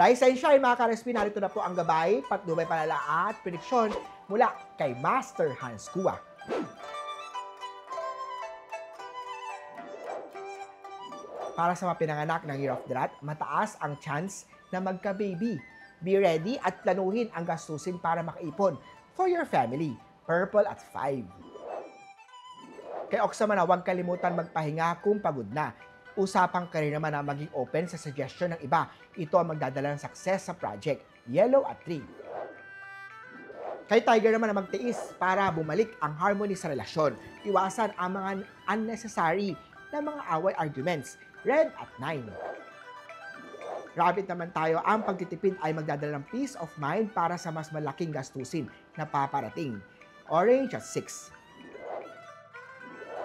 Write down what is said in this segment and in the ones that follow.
Rise and shine mga ka-RSP, narito na po ang gabay, patnubay, palala at prediksyon mula kay Master Hans Kua. Para sa mga pinanganak ng Year of the Rat, mataas ang chance na magka-baby. Be ready at planuhin ang gastusin para makaipon for your family. Purple at 5. Kay Ox naman, huwag kalimutan magpahinga kung pagod na. Usapang ka rin naman na maging open sa suggestion ng iba. Ito ang magdadala ng success sa project. Yellow at 3. Kay Tiger naman na magtiis para bumalik ang harmony sa relasyon. Iwasan ang mga unnecessary na mga away arguments. Red at 9. Rabbit naman tayo, ang pagtitipid ay magdadala ng peace of mind para sa mas malaking gastusin na paparating. Orange at 6.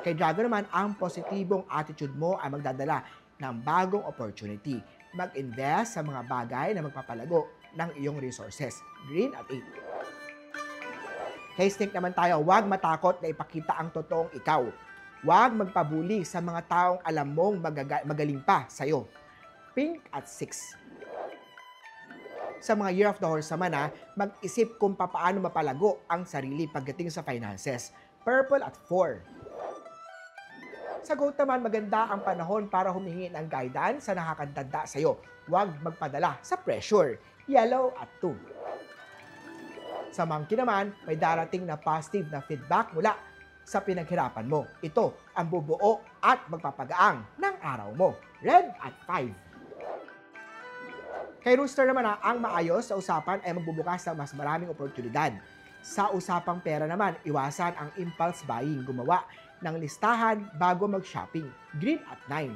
Kay Dragon naman, ang positibong attitude mo ay magdadala ng bagong opportunity. Mag-invest sa mga bagay na magpapalago ng iyong resources. Green at 8. Kay Snake naman tayo, huwag matakot na ipakita ang totoong ikaw. Huwag magpabuli sa mga taong alam mong magaling pa sa'yo. Pink at 6. Sa mga Year of the Horse naman, mag-isip kung paano mapalago ang sarili pagdating sa finances. Purple at 4. Sa Goat naman, maganda ang panahon para humingi ng guidance sa nakakatanda sa iyo. Huwag magpadala sa pressure. Yellow at 2. Sa Monkey naman, may darating na positive na feedback mula sa pinaghirapan mo. Ito ang bubuo at magpapagaang ng araw mo. Red at 5. Kay Rooster naman, ang maayos sa usapan ay magbubukas ng mas maraming oportunidad. Sa usapang pera naman, iwasan ang impulse buying. Gumawa ng listahan bago mag-shopping. Green at 9.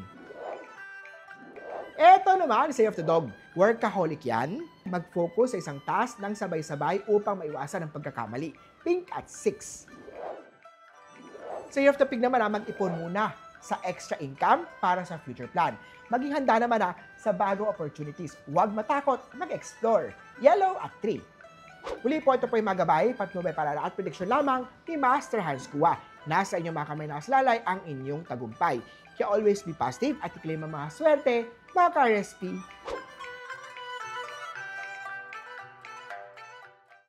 Eto naman, say of the dog. Workaholic yan. Mag-focus sa isang task ng sabay-sabay upang maiwasan ang pagkakamali. Pink at 6. Say of the pig naman, mag-ipon muna sa extra income para sa future plan. Maging handa naman sa bagong opportunities. Huwag matakot, mag-explore. Yellow at 3. Muli po, ito po yung mga gabay, patnubay, palala at prediksyon lamang ni Master Hans Kua. Nasa inyong mga kamay nakasalalay ang inyong tagumpay. Kaya always be positive at i-claim ang mga swerte, mga ka-RSP.